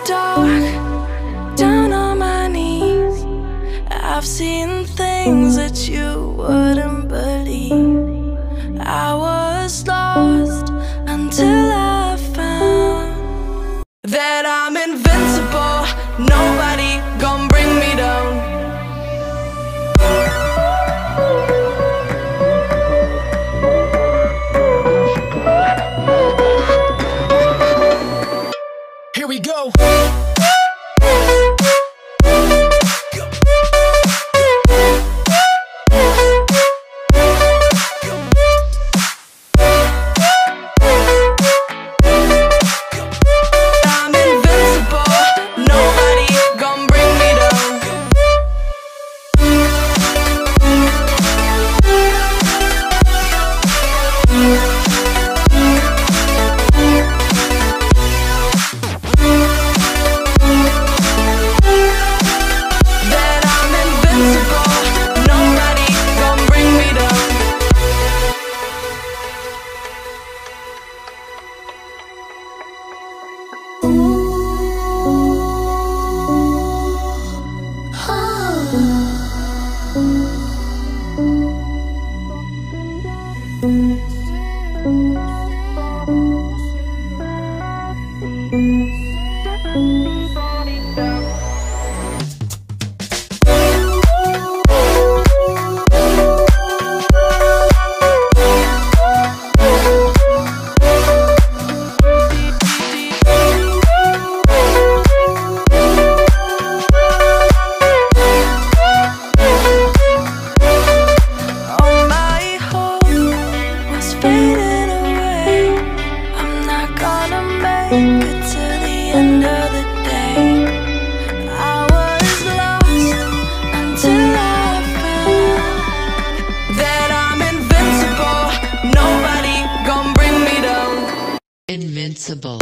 dark, down on my knees. I've seen things that you wouldn't believe. I was lost until I found that I'm invincible. Nobody gon' bring me down. Here we go. Invincible.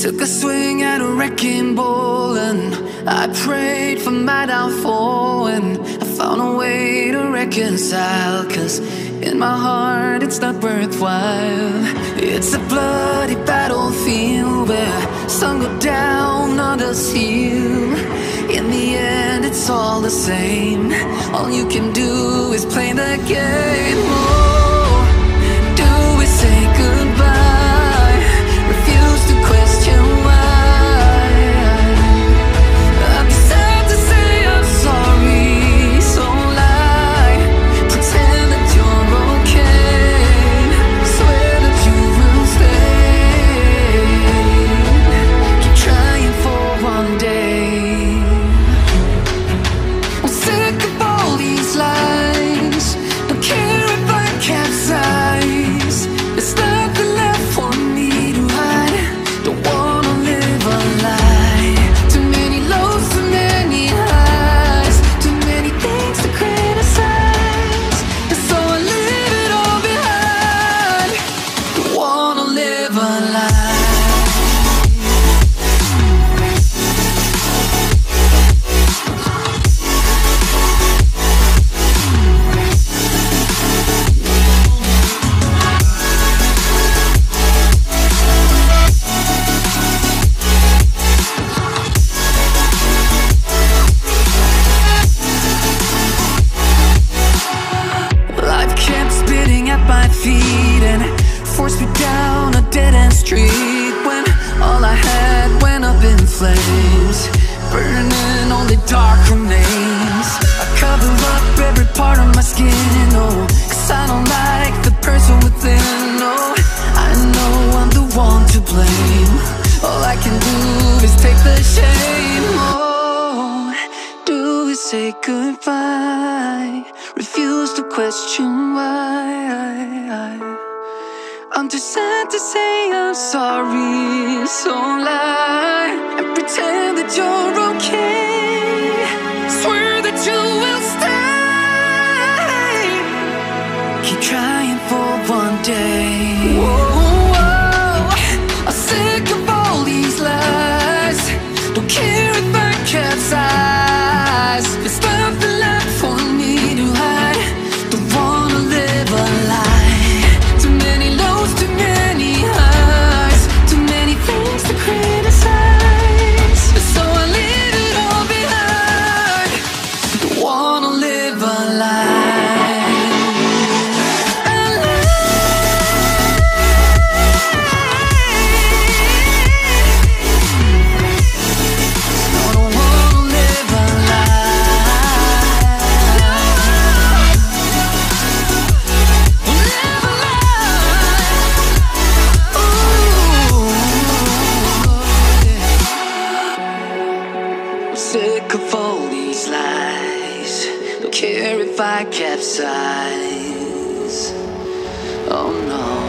Took a swing at a wrecking ball and I prayed for my downfall, and I found a way to reconcile, 'cause in my heart it's not worthwhile. It's a bloody battlefield where some go down, others heal. In the end it's all the same. All you can do is play the game. Oh, do we say goodbye? Refuse to question why. I'd be sad to say I'm sorry, so lie. Pretend that you're okay. Swear that you will stay. Keep trying for one day. I'm sick of all these lies. Don't care if I capsize. There's nothing left for me to hide. Don't wanna live a lie. Too many lows, too many highs. Too many things to criticize. And so I leave it all behind. Don't wanna live a lie. Life kept spitting at my feet and forced me down a dead-end street, when all I had went up in flames, burning only dark remains. I cover up every part of my skin, oh, 'cause I don't like the person within. Oh, I know I'm the one to blame. All I can do is take the shame. Oh, do we to say goodbye, refuse to question why. I'm too sad to say I'm sorry, so lie and pretend that you're okay. Swear that you will stay. Keep trying for one day. Whoa, I'm sick of all these lies. Don't care if I capsize. There's nothing left for me to hide. Don't wanna live a lie. Too many lows, too many highs, too many things to criticize. So I leave it all behind. Don't wanna live a lie. Sick of all these lies. Don't care if I capsize. Oh no.